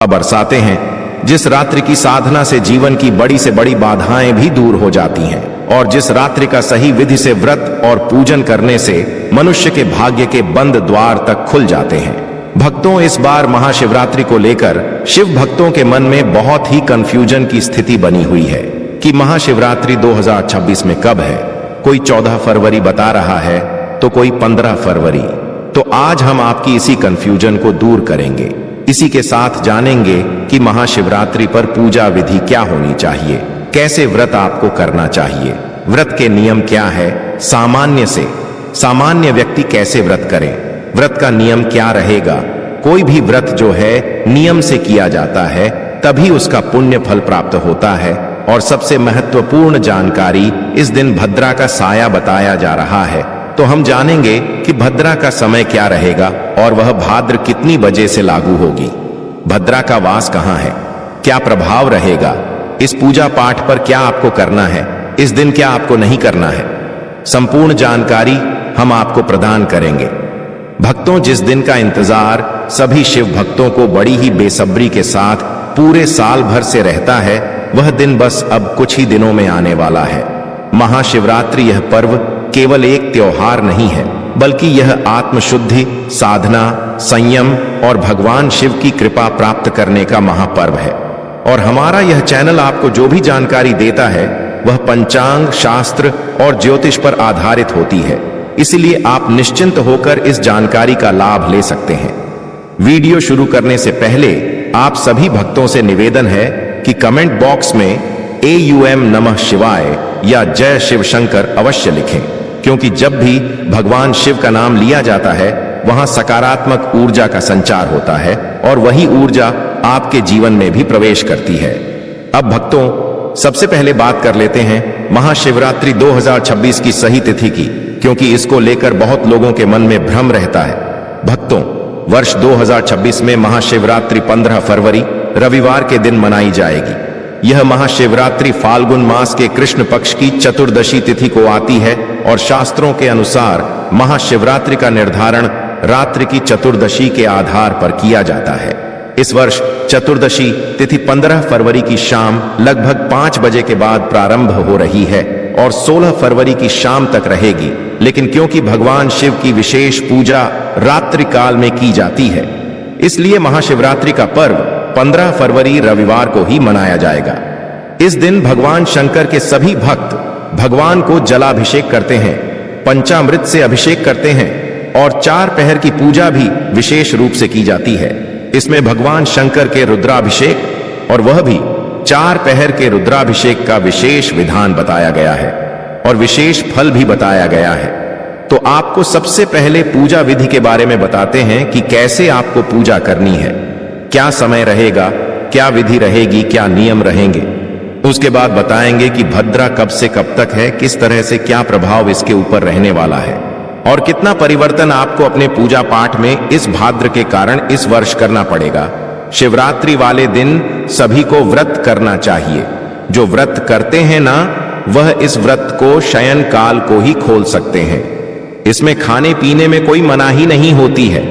बरसाते हैं, जिस रात्रि की साधना से जीवन की बड़ी से बड़ी बाधाएं भी दूर हो जाती हैं और जिस रात्रि का सही विधि से व्रत और पूजन करने से मनुष्य के भाग्य के बंद द्वार तक खुल जाते हैं। भक्तों, इस बार महाशिवरात्रि को लेकर शिव भक्तों के मन में बहुत ही कंफ्यूजन की स्थिति बनी हुई है कि महाशिवरात्रि 2026 में कब है। कोई 14 फरवरी बता रहा है तो कोई 15 फरवरी। तो आज हम आपकी इसी कंफ्यूजन को दूर करेंगे। इसी के साथ जानेंगे कि महाशिवरात्रि पर पूजा विधि क्या होनी चाहिए, कैसे व्रत आपको करना चाहिए, व्रत के नियम क्या है, सामान्य व्यक्ति कैसे व्रत करें, व्रत का नियम क्या रहेगा। कोई भी व्रत जो है नियम से किया जाता है तभी उसका पुण्य फल प्राप्त होता है। और सबसे महत्वपूर्ण जानकारी, इस दिन भद्रा का साया बताया जा रहा है। तो हम जानेंगे कि भद्रा का समय क्या रहेगा और वह भाद्र कितनी बजे से लागू होगी, भद्रा का वास कहाँ है, क्या प्रभाव रहेगा, इस पूजा पाठ पर क्या आपको करना है, इस दिन क्या आपको नहीं करना है। संपूर्ण जानकारी हम आपको प्रदान करेंगे। भक्तों, जिस दिन का इंतजार सभी शिव भक्तों को बड़ी ही बेसब्री के साथ पूरे साल भर से रहता है, वह दिन बस अब कुछ ही दिनों में आने वाला है। महाशिवरात्रि यह पर्व केवल एक त्योहार नहीं है, बल्कि यह आत्मशुद्धि, साधना, संयम और भगवान शिव की कृपा प्राप्त करने का महापर्व है। और हमारा यह चैनल आपको जो भी जानकारी देता है वह पंचांग, शास्त्र और ज्योतिष पर आधारित होती है, इसलिए आप निश्चिंत होकर इस जानकारी का लाभ ले सकते हैं। वीडियो शुरू करने से पहले आप सभी भक्तों से निवेदन है कि कमेंट बॉक्स में AUM नमः शिवाय या जय शिव शंकर अवश्य लिखें, क्योंकि जब भी भगवान शिव का नाम लिया जाता है वहां सकारात्मक ऊर्जा का संचार होता है और वही ऊर्जा आपके जीवन में भी प्रवेश करती है। अब भक्तों, सबसे पहले बात कर लेते हैं महाशिवरात्रि 2026 की सही तिथि की, क्योंकि इसको लेकर बहुत लोगों के मन में भ्रम रहता है। भक्तों, वर्ष 2026 में महाशिवरात्रि 15 फरवरी रविवार के दिन मनाई जाएगी। यह महाशिवरात्रि फाल्गुन मास के कृष्ण पक्ष की चतुर्दशी तिथि को आती है और शास्त्रों के अनुसार महाशिवरात्रि का निर्धारण रात्रि की चतुर्दशी के आधार पर किया जाता है। इस वर्ष चतुर्दशी तिथि 15 फरवरी की शाम लगभग 5 बजे के बाद प्रारंभ हो रही है और 16 फरवरी की शाम तक रहेगी। लेकिन क्योंकि भगवान शिव की विशेष पूजा रात्रि काल में की जाती है, इसलिए महाशिवरात्रि का पर्व 15 फरवरी रविवार को ही मनाया जाएगा। इस दिन भगवान शंकर के सभी भक्त भगवान को जलाभिषेक करते हैं, पंचामृत से अभिषेक करते हैं और 4 पहर की पूजा भी विशेष रूप से की जाती है। इसमें भगवान शंकर के रुद्राभिषेक और वह भी 4 पहर के रुद्राभिषेक का विशेष विधान बताया गया है और विशेष फल भी बताया गया है। तो आपको सबसे पहले पूजा विधि के बारे में बताते हैं कि कैसे आपको पूजा करनी है, क्या समय रहेगा, क्या विधि रहेगी, क्या नियम रहेंगे। उसके बाद बताएंगे कि भद्रा कब से कब तक है, किस तरह से क्या प्रभाव इसके ऊपर रहने वाला है और कितना परिवर्तन आपको अपने पूजा पाठ में इस भाद्र के कारण इस वर्ष करना पड़ेगा। शिवरात्रि वाले दिन सभी को व्रत करना चाहिए। जो व्रत करते हैं ना, वह इस व्रत को शयन काल को ही खोल सकते हैं। इसमें खाने पीने में कोई मनाही नहीं होती है।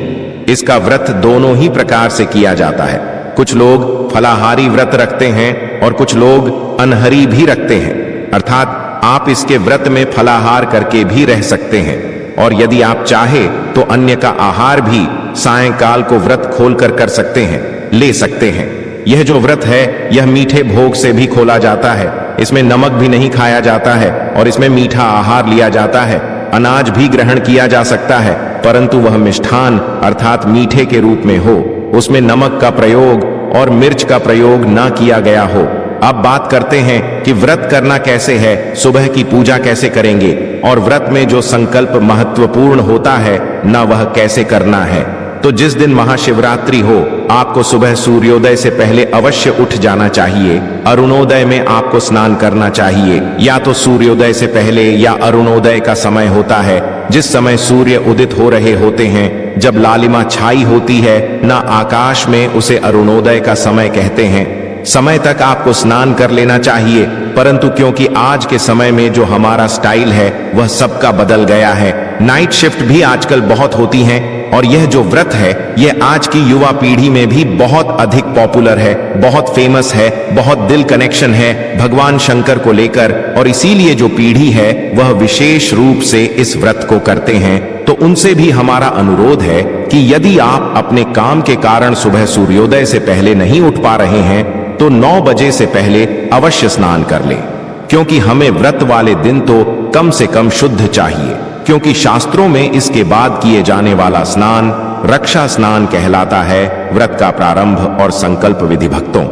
इसका व्रत दोनों ही प्रकार से किया जाता है। कुछ लोग फलाहारी व्रत रखते हैं और कुछ लोग अनहरी भी रखते हैं, अर्थात आप इसके व्रत में फलाहार करके भी रह सकते हैं और यदि आप चाहे तो अन्य का आहार भी सायंकाल को व्रत खोलकर कर सकते हैं, ले सकते हैं। यह जो व्रत है यह मीठे भोग से भी खोला जाता है। इसमें नमक भी नहीं खाया जाता है और इसमें मीठा आहार लिया जाता है। अनाज भी ग्रहण किया जा सकता है, परंतु वह मिष्ठान अर्थात मीठे के रूप में हो, उसमें नमक का प्रयोग और मिर्च का प्रयोग ना किया गया हो। अब बात करते हैं कि व्रत करना कैसे है, सुबह की पूजा कैसे करेंगे और व्रत में जो संकल्प महत्वपूर्ण होता है ना, वह कैसे करना है। तो जिस दिन महाशिवरात्रि हो, आपको सुबह सूर्योदय से पहले अवश्य उठ जाना चाहिए। अरुणोदय में आपको स्नान करना चाहिए। या तो सूर्योदय से पहले या अरुणोदय का समय होता है, जिस समय सूर्य उदित हो रहे होते हैं, जब लालिमा छाई होती है ना आकाश में, उसे अरुणोदय का समय कहते हैं। समय तक आपको स्नान कर लेना चाहिए, परंतु क्योंकि आज के समय में जो हमारा स्टाइल है वह सबका बदल गया है। नाइट शिफ्ट भी आजकल बहुत होती हैं और यह जो व्रत है यह आज की युवा पीढ़ी में भी बहुत अधिक पॉपुलर है, बहुत फेमस है, बहुत दिल कनेक्शन है भगवान शंकर को लेकर, और इसीलिए जो पीढ़ी है वह विशेष रूप से इस व्रत को करते हैं। तो उनसे भी हमारा अनुरोध है कि यदि आप अपने काम के कारण सुबह सूर्योदय से पहले नहीं उठ पा रहे हैं तो 9 बजे से पहले अवश्य स्नान कर लें, क्योंकि हमें व्रत वाले दिन तो कम से कम शुद्ध चाहिए, क्योंकि शास्त्रों में इसके बाद किए जाने वाला स्नान रक्षा स्नान कहलाता है। व्रत का प्रारंभ और संकल्प विधि। भक्तों,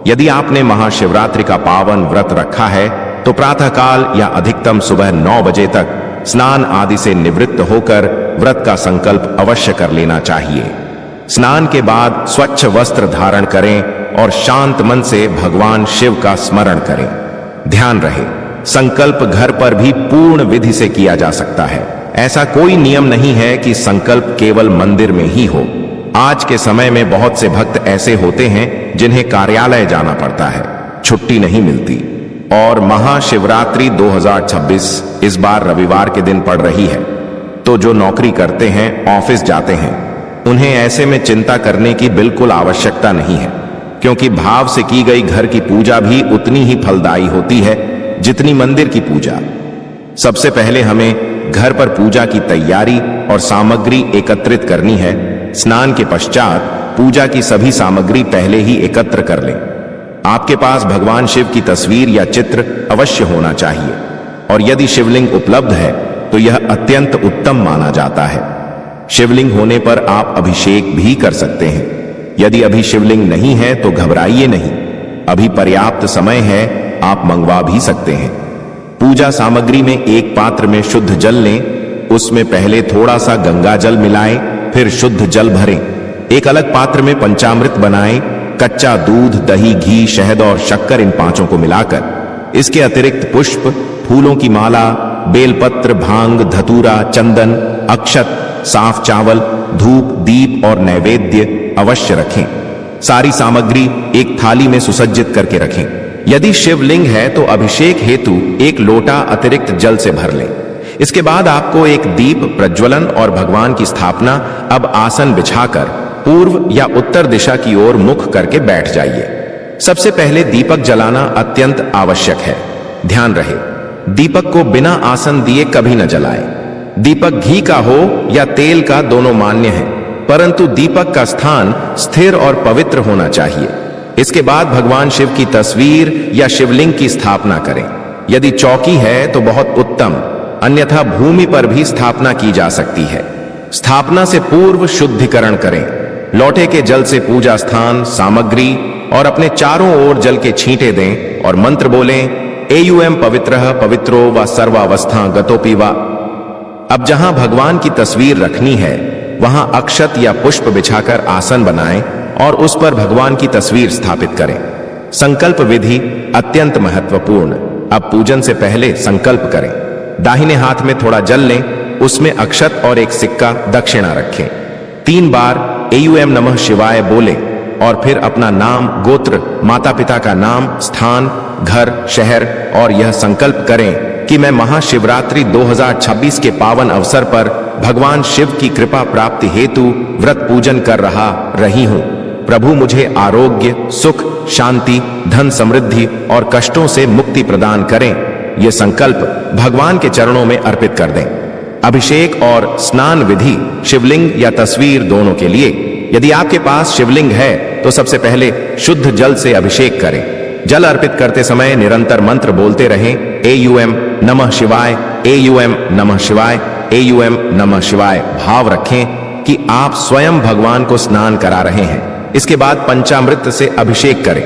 यदि आपने महाशिवरात्रि का पावन व्रत रखा है तो प्रातःकाल या अधिकतम सुबह 9 बजे तक स्नान आदि से निवृत्त होकर व्रत का संकल्प अवश्य कर लेना चाहिए। स्नान के बाद स्वच्छ वस्त्र धारण करें और शांत मन से भगवान शिव का स्मरण करें। ध्यान रहे, संकल्प घर पर भी पूर्ण विधि से किया जा सकता है। ऐसा कोई नियम नहीं है कि संकल्प केवल मंदिर में ही हो। आज के समय में बहुत से भक्त ऐसे होते हैं जिन्हें कार्यालय जाना पड़ता है, छुट्टी नहीं मिलती, और महाशिवरात्रि 2026 इस बार रविवार के दिन पड़ रही है। तो जो नौकरी करते हैं, ऑफिस जाते हैं, उन्हें ऐसे में चिंता करने की बिल्कुल आवश्यकता नहीं है, क्योंकि भाव से की गई घर की पूजा भी उतनी ही फलदायी होती है जितनी मंदिर की पूजा। सबसे पहले हमें घर पर पूजा की तैयारी और सामग्री एकत्रित करनी है। स्नान के पश्चात पूजा की सभी सामग्री पहले ही एकत्र कर लें। आपके पास भगवान शिव की तस्वीर या चित्र अवश्य होना चाहिए, और यदि शिवलिंग उपलब्ध है तो यह अत्यंत उत्तम माना जाता है। शिवलिंग होने पर आप अभिषेक भी कर सकते हैं। यदि अभी शिवलिंग नहीं है तो घबराइए नहीं, अभी पर्याप्त समय है, आप मंगवा भी सकते हैं। पूजा सामग्री में एक पात्र में शुद्ध जल लें, उसमें पहले थोड़ा सा गंगा जल मिलाएं, फिर शुद्ध जल भरें। एक अलग पात्र में पंचामृत बनाएं, कच्चा दूध, दही, घी, शहद और शक्कर, इन पांचों को मिलाकर। इसके अतिरिक्त पुष्प, फूलों की माला, बेलपत्र, भांग, धतूरा, चंदन, अक्षत, साफ चावल, धूप, दीप और नैवेद्य अवश्य रखें। सारी सामग्री एक थाली में सुसज्जित करके रखें। यदि शिवलिंग है तो अभिषेक हेतु एक लोटा अतिरिक्त जल से भर लें। इसके बाद आपको एक दीप प्रज्वलन और भगवान की स्थापना। अब आसन बिछाकर पूर्व या उत्तर दिशा की ओर मुख करके बैठ जाइए। सबसे पहले दीपक जलाना अत्यंत आवश्यक है। ध्यान रहे, दीपक को बिना आसन दिए कभी न जलाएं। दीपक घी का हो या तेल का, दोनों मान्य है, परंतु दीपक का स्थान स्थिर और पवित्र होना चाहिए। इसके बाद भगवान शिव की तस्वीर या शिवलिंग की स्थापना करें। यदि चौकी है तो बहुत उत्तम, अन्यथा भूमि पर भी स्थापना की जा सकती है। स्थापना से पूर्व शुद्धिकरण करें। लोटे के जल से पूजा स्थान, सामग्री और अपने चारों ओर जल के छींटे दें और मंत्र बोलें, एयुएम पवित्रः पवित्रो व सर्वावस्था गतोपि वा। अब जहां भगवान की तस्वीर रखनी है वहां अक्षत या पुष्प बिछाकर आसन बनाएं और उस पर भगवान की तस्वीर स्थापित करें। संकल्प विधि अत्यंत महत्वपूर्ण। अब पूजन से पहले संकल्प करें। दाहिने हाथ में थोड़ा जल लें, उसमें अक्षत और एक सिक्का दक्षिणा रखें। 3 बार एयुएम नमः शिवाय बोलें और फिर अपना नाम, गोत्र, माता पिता का नाम, स्थान, घर, शहर और यह संकल्प करें कि मैं महाशिवरात्रि 2026 के पावन अवसर पर भगवान शिव की कृपा प्राप्ति हेतु व्रत पूजन कर रही हूं। प्रभु मुझे आरोग्य, सुख, शांति, धन समृद्धि और कष्टों से मुक्ति प्रदान करें। यह संकल्प भगवान के चरणों में अर्पित कर दें। अभिषेक और स्नान विधि शिवलिंग या तस्वीर दोनों के लिए। यदि आपके पास शिवलिंग है तो सबसे पहले शुद्ध जल से अभिषेक करें। जल अर्पित करते समय निरंतर मंत्र बोलते रहें, एयुएम नमः शिवाय, एयुएम नमः शिवाय, एयुएम नमः शिवाय। भाव रखें कि आप स्वयं भगवान को स्नान करा रहे हैं। इसके बाद पंचामृत से अभिषेक करें।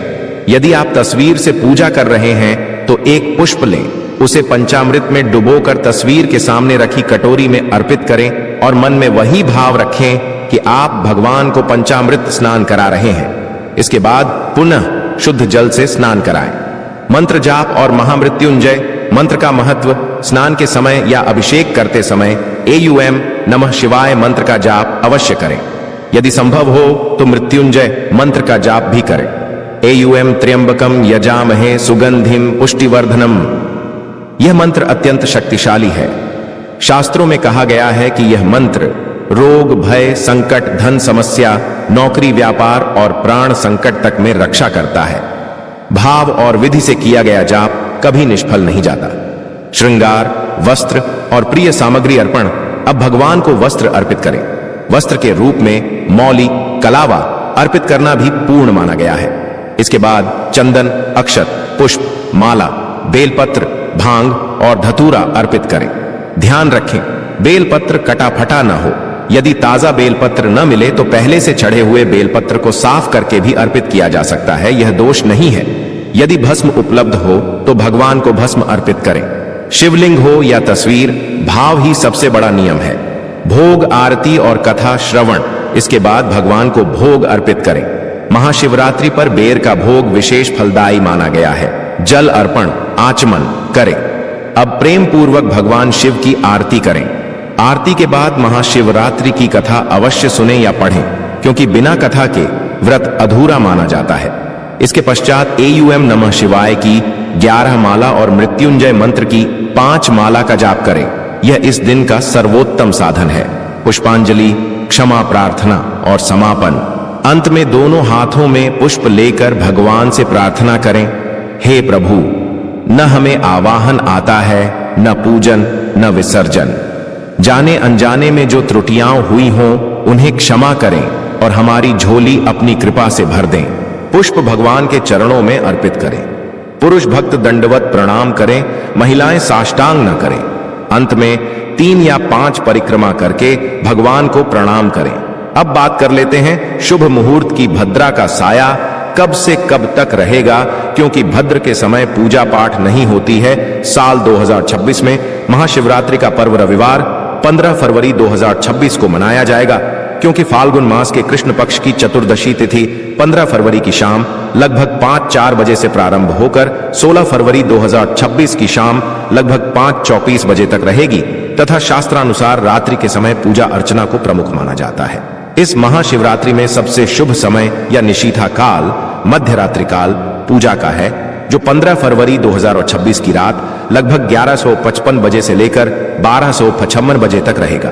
यदि आप तस्वीर से पूजा कर रहे हैं तो एक पुष्प लें, उसे पंचामृत में डुबोकर तस्वीर के सामने रखी कटोरी में अर्पित करें और मन में वही भाव रखें कि आप भगवान को पंचामृत स्नान करा रहे हैं। इसके बाद पुनः शुद्ध जल से स्नान कराएं। मंत्र जाप और महामृत्युंजय मंत्र का महत्व। स्नान के समय या अभिषेक करते समय एयुएम नमः शिवाय मंत्र का जाप अवश्य करें। यदि संभव हो तो मृत्युंजय मंत्र का जाप भी करें। एयुएम त्र्यंबकम यजामहे सुगंधिम पुष्टिवर्धनम। यह मंत्र अत्यंत शक्तिशाली है। शास्त्रों में कहा गया है कि यह मंत्र रोग, भय, संकट, धन समस्या, नौकरी, व्यापार और प्राण संकट तक में रक्षा करता है। भाव और विधि से किया गया जाप कभी निष्फल नहीं जाता। श्रृंगार, वस्त्र और प्रिय सामग्री अर्पण। अब भगवान को वस्त्र अर्पित करें। वस्त्र के रूप में मौली, कलावा अर्पित करना भी पूर्ण माना गया है। इसके बाद चंदन, अक्षत, पुष्प, माला, बेलपत्र, भांग और धतूरा अर्पित करें। ध्यान रखें, बेलपत्र कटा फटा न हो। यदि ताजा बेलपत्र न मिले तो पहले से चढ़े हुए बेलपत्र को साफ करके भी अर्पित किया जा सकता है, यह दोष नहीं है। यदि भस्म उपलब्ध हो तो भगवान को भस्म अर्पित करें। शिवलिंग हो या तस्वीर, भाव ही सबसे बड़ा नियम है। भोग, आरती और कथा श्रवण, इसके बाद भगवान को भोग अर्पित करें। महाशिवरात्रि पर बेर का भोग विशेष फलदायी माना गया है। जल अर्पण, आचमन करें। अब प्रेम पूर्वक भगवान शिव की आरती करें। आरती के बाद महाशिवरात्रि की कथा अवश्य सुने या पढ़ें, क्योंकि बिना कथा के व्रत अधूरा माना जाता है। इसके पश्चात एयुएम नमः शिवाय की 11 माला और मृत्युंजय मंत्र की 5 माला का जाप करें। यह इस दिन का सर्वोत्तम साधन है। पुष्पांजलि, क्षमा प्रार्थना और समापन। अंत में दोनों हाथों में पुष्प लेकर भगवान से प्रार्थना करें, हे प्रभु, न हमें आवाहन आता है, न पूजन, न विसर्जन। जाने अनजाने में जो त्रुटियां हुई हों उन्हें क्षमा करें और हमारी झोली अपनी कृपा से भर दें। पुष्प भगवान के चरणों में अर्पित करें। पुरुष भक्त दंडवत प्रणाम करें, महिलाएं साष्टांग न करें। अंत में 3 या 5 परिक्रमा करके भगवान को प्रणाम करें। अब बात कर लेते हैं शुभ मुहूर्त की। भद्रा का साया कब से कब तक रहेगा, क्योंकि भद्र के समय पूजा पाठ नहीं होती है। साल 2026 में महाशिवरात्रि का पर्व रविवार 15 फरवरी 2026 को मनाया जाएगा, क्योंकि फाल्गुन मास के कृष्ण पक्ष की चतुर्दशी तिथि 15 फरवरी की शाम लगभग 5-4 बजे से प्रारंभ होकर 16 फरवरी 2026 की शाम लगभग 5:34 बजे तक रहेगी, तथा शास्त्रानुसार रात्रि के समय पूजा अर्चना को प्रमुख माना जाता है। इस महाशिवरात्रि में सबसे शुभ समय या निशीथा काल मध्य रात्रि काल पूजा का है, जो 15 फरवरी 2026 की रात लगभग 11:55 बजे से लेकर 12:55 बजे तक रहेगा।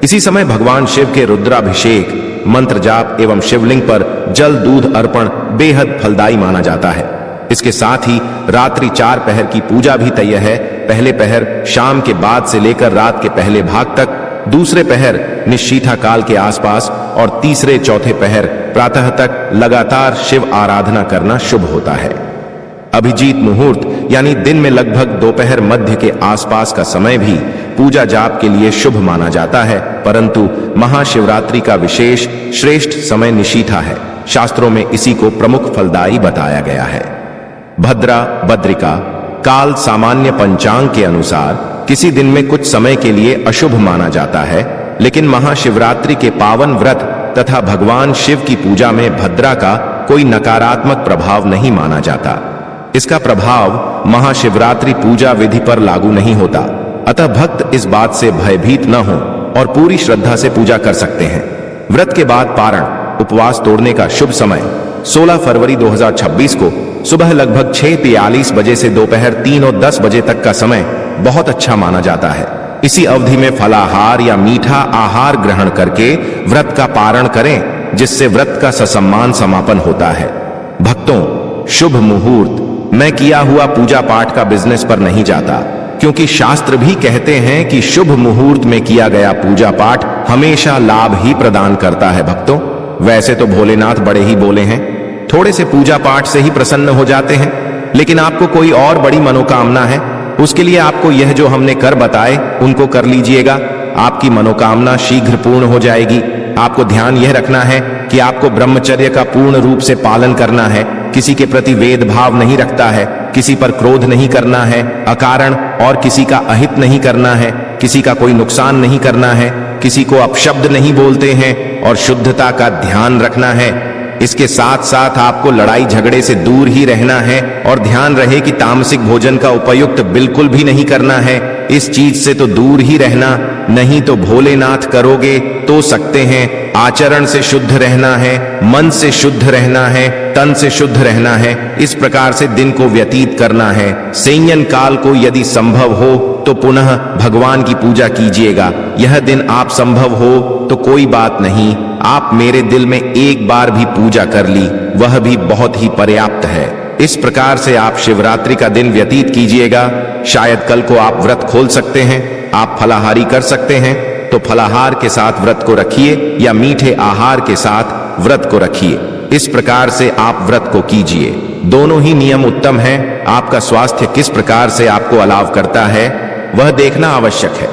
इसी समय भगवान शिव के रुद्राभिषेक, मंत्र जाप एवं शिवलिंग पर जल दूध अर्पण बेहद फलदायी माना जाता है। इसके साथ ही रात्रि 4 पहर की पूजा भी तय है। पहले पहर शाम के बाद से लेकर रात के पहले भाग तक, दूसरे पहर निशीथा काल के आसपास और तीसरे चौथे पहर प्रातः तक लगातार शिव आराधना करना शुभ होता है। अभिजीत मुहूर्त यानी दिन में लगभग दोपहर मध्य के आसपास का समय भी पूजा जाप के लिए शुभ माना जाता है, परंतु महाशिवरात्रि का विशेष श्रेष्ठ समय निशीथा है। शास्त्रों में इसी को प्रमुख फलदायी बताया गया है। भद्रा, बद्रिका काल सामान्य पंचांग के अनुसार किसी दिन में कुछ समय के लिए अशुभ माना जाता है, लेकिन महाशिवरात्रि के पावन व्रत तथा भगवान शिव की पूजा में भद्रा का कोई नकारात्मक प्रभाव नहीं माना जाता। इसका प्रभाव महाशिवरात्रि पूजा विधि पर लागू नहीं होता, अतः भक्त इस बात से भयभीत न हो और पूरी श्रद्धा से पूजा कर सकते हैं। व्रत के बाद पारण, उपवास तोड़ने का शुभ समय 16 फरवरी 2026 को सुबह लगभग 6:43 बजे से दोपहर 3:10 बजे तक का समय बहुत अच्छा माना जाता है। इसी अवधि में फलाहार या मीठा आहार ग्रहण करके व्रत का पारण करें, जिससे व्रत का ससम्मान समापन होता है। भक्तों, शुभ मुहूर्त मैं किया हुआ पूजा पाठ का बिजनेस पर नहीं जाता, क्योंकि शास्त्र भी कहते हैं कि शुभ मुहूर्त में किया गया पूजा पाठ हमेशा लाभ ही प्रदान करता है। भक्तों, वैसे तो भोलेनाथ बड़े ही बोले हैं, थोड़े से पूजा पाठ से ही प्रसन्न हो जाते हैं, लेकिन आपको कोई और बड़ी मनोकामना है, उसके लिए आपको यह जो हमने कर बताए उनको कर लीजिएगा। आपकी मनोकामना शीघ्र पूर्ण हो जाएगी। आपको ध्यान यह रखना है कि आपको ब्रह्मचर्य का पूर्ण रूप से पालन करना है, किसी के प्रति भेदभाव नहीं रखता है, किसी पर क्रोध नहीं करना है, अकारण और किसी का अहित नहीं करना है, किसी का कोई नुकसान नहीं करना है, किसी को अपशब्द नहीं बोलते हैं और शुद्धता का ध्यान रखना है। इसके साथ साथ आपको लड़ाई झगड़े से दूर ही रहना है और ध्यान रहे कि तामसिक भोजन का उपयुक्त बिल्कुल भी नहीं करना है। इस चीज से तो दूर ही रहना, नहीं तो भोलेनाथ करोगे तो सकते हैं। आचरण से शुद्ध रहना है, मन से शुद्ध रहना है, तन से शुद्ध रहना है। इस प्रकार से दिन को व्यतीत करना है। संयन काल को यदि संभव हो तो पुनः भगवान की पूजा कीजिएगा। यह दिन आप संभव हो तो कोई बात नहीं, आप मेरे दिल में एक बार भी पूजा कर ली, वह भी बहुत ही पर्याप्त है। इस प्रकार से आप शिवरात्रि का दिन व्यतीत कीजिएगा। शायद कल को आप व्रत खोल सकते हैं। आप फलाहारी कर सकते हैं तो फलाहार के साथ व्रत को रखिए या मीठे आहार के साथ व्रत को रखिए। इस प्रकार से आप व्रत को कीजिए। दोनों ही नियम उत्तम हैं। आपका स्वास्थ्य किस प्रकार से आपको अलाव करता है वह देखना आवश्यक है।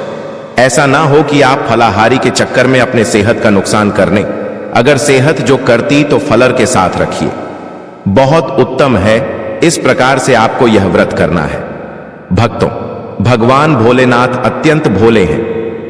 ऐसा ना हो कि आप फलाहारी के चक्कर में अपने सेहत का नुकसान कर लें। अगर सेहत जो करती तो फलर के साथ रखिए, बहुत उत्तम है। इस प्रकार से आपको यह व्रत करना है। भक्तों, भगवान भोलेनाथ अत्यंत भोले हैं।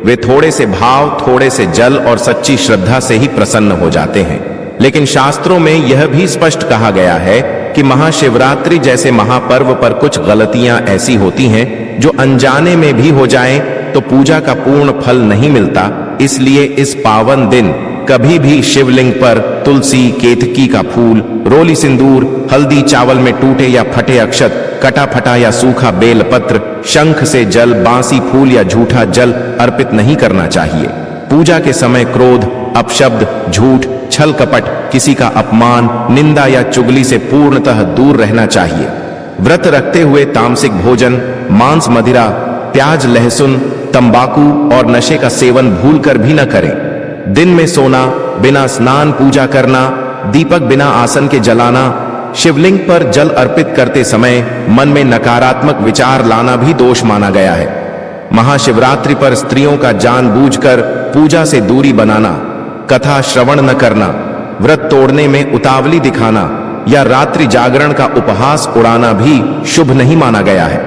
वे थोड़े से भाव, थोड़े से जल और सच्ची श्रद्धा से ही प्रसन्न हो जाते हैं। लेकिन शास्त्रों में यह भी स्पष्ट कहा गया है कि महाशिवरात्रि जैसे महापर्व पर कुछ गलतियां ऐसी होती हैं जो अनजाने में भी हो जाएं तो पूजा का पूर्ण फल नहीं मिलता। इसलिए इस पावन दिन कभी भी शिवलिंग पर तुलसी, केतकी का फूल, रोली सिंदूर, हल्दी चावल में टूटे या फटे अक्षत, कटा फटा या सूखा बेलपत्र, शंख से जल, बांसी फूल या झूठा जल अर्पित नहीं करना चाहिए। पूजा के समय क्रोध, अपशब्द, झूठ, छल कपट, किसी का अपमान, निंदा या चुगली से पूर्णतः दूर रहना चाहिए। व्रत रखते हुए तामसिक भोजन, मांस, मदिरा, प्याज, लहसुन, तंबाकू और नशे का सेवन भूलकर भी न करें। दिन में सोना, बिना स्नान पूजा करना, दीपक बिना आसन के जलाना, शिवलिंग पर जल अर्पित करते समय मन में नकारात्मक विचार लाना भी दोष माना गया है। महाशिवरात्रि पर स्त्रियों का जानबूझकर पूजा से दूरी बनाना, कथा श्रवण न करना, व्रत तोड़ने में उतावली दिखाना या रात्रि जागरण का उपहास उड़ाना भी शुभ नहीं माना गया है।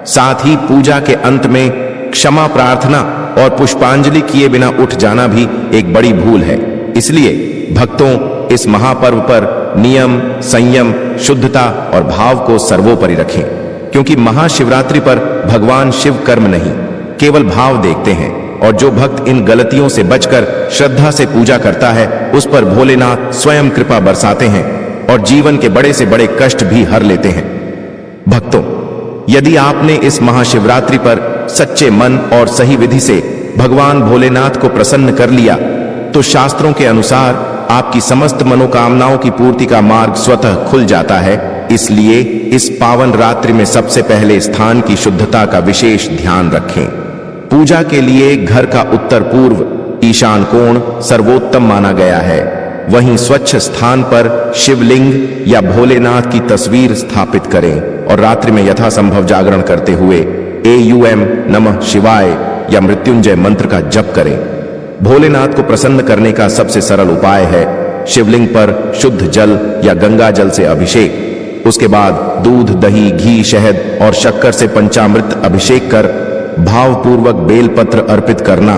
साथ ही पूजा के अंत में क्षमा प्रार्थना और पुष्पांजलि किए बिना उठ जाना भी एक बड़ी भूल है। इसलिए भक्तों, इस महापर्व पर नियम, संयम, शुद्धता और भाव को सर्वोपरि रखें, क्योंकि महाशिवरात्रि पर भगवान शिव कर्म नहीं, केवल भाव देखते हैं। और जो भक्त इन गलतियों से बचकर श्रद्धा से पूजा करता है उस पर भोलेनाथ स्वयं कृपा बरसाते हैं और जीवन के बड़े से बड़े कष्ट भी हर लेते हैं। भक्तों, यदि आपने इस महाशिवरात्रि पर सच्चे मन और सही विधि से भगवान भोलेनाथ को प्रसन्न कर लिया तो शास्त्रों के अनुसार आपकी समस्त मनोकामनाओं की पूर्ति का मार्ग स्वतः खुल जाता है। इसलिए इस पावन रात्रि में सबसे पहले स्थान की शुद्धता का विशेष ध्यान रखें। पूजा के लिए घर का उत्तर पूर्व ईशान कोण सर्वोत्तम माना गया है। वहीं स्वच्छ स्थान पर शिवलिंग या भोलेनाथ की तस्वीर स्थापित करें और रात्रि में यथासंभव जागरण करते हुए एयूएम नमः शिवाय या मृत्युंजय मंत्र का जप करें। भोलेनाथ को प्रसन्न करने का सबसे सरल उपाय है शिवलिंग पर शुद्ध जल या गंगा जल से अभिषेक। उसके बाद दूध, दही, घी, शहद और शक्कर से पंचामृत अभिषेक कर भावपूर्वक बेलपत्र अर्पित करना।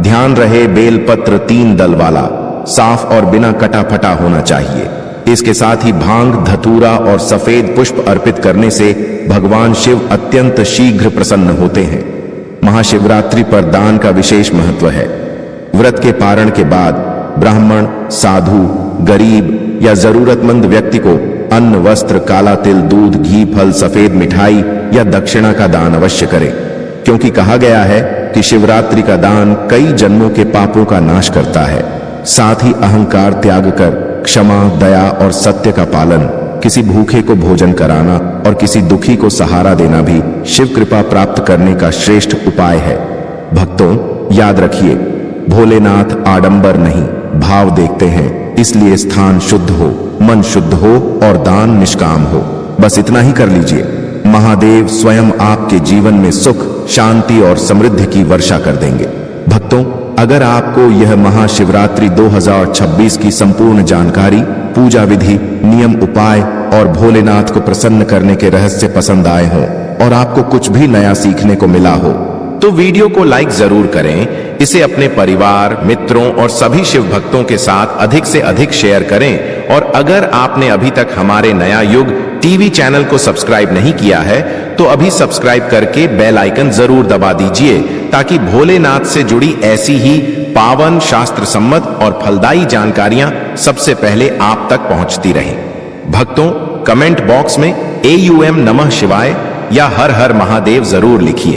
ध्यान रहे बेलपत्र 3 दल वाला, साफ और बिना कटा फटा होना चाहिए। इसके साथ ही भांग, धतूरा और सफेद पुष्प अर्पित करने से भगवान शिव अत्यंत शीघ्र प्रसन्न होते हैं। महाशिवरात्रि पर दान का विशेष महत्व है। व्रत के पारण के बाद ब्राह्मण, साधु, गरीब या जरूरतमंद व्यक्ति को अन्न, वस्त्र, काला तिल, दूध, घी, फल, सफेद मिठाई या दक्षिणा का दान अवश्य करें, क्योंकि कहा गया है कि शिवरात्रि का दान कई जन्मों के पापों का नाश करता है। साथ ही अहंकार त्याग कर क्षमा, दया और सत्य का पालन, किसी भूखे को भोजन कराना और किसी दुखी को सहारा देना भी शिव कृपा प्राप्त करने का श्रेष्ठ उपाय है। भक्तों, याद रखिए, भोलेनाथ आडंबर नहीं, भाव देखते हैं। इसलिए स्थान शुद्ध हो, मन शुद्ध हो और दान निष्काम हो। बस इतना ही कर लीजिए। महादेव स्वयं आपके जीवन में सुख, शांति और समृद्धि की वर्षा कर देंगे। भक्तों, अगर आपको यह महाशिवरात्रि 2026 की संपूर्ण जानकारी, पूजा विधि, नियम, उपाय और भोलेनाथ को प्रसन्न करने के रहस्य पसंद आए हों और आपको कुछ भी नया सीखने को मिला हो तो वीडियो को लाइक जरूर करें, इसे अपने परिवार, मित्रों और सभी शिव भक्तों के साथ अधिक से अधिक शेयर करें। और अगर आपने अभी तक हमारे नया युग टीवी चैनल को सब्सक्राइब नहीं किया है तो अभी सब्सक्राइब करके बेल आइकन जरूर दबा दीजिए, ताकि भोलेनाथ से जुड़ी ऐसी ही पावन, शास्त्र सम्मत और फलदायी जानकारियां सबसे पहले आप तक पहुंचती रहे। भक्तों, कमेंट बॉक्स में AUM नमः शिवाय या हर हर महादेव जरूर लिखिए।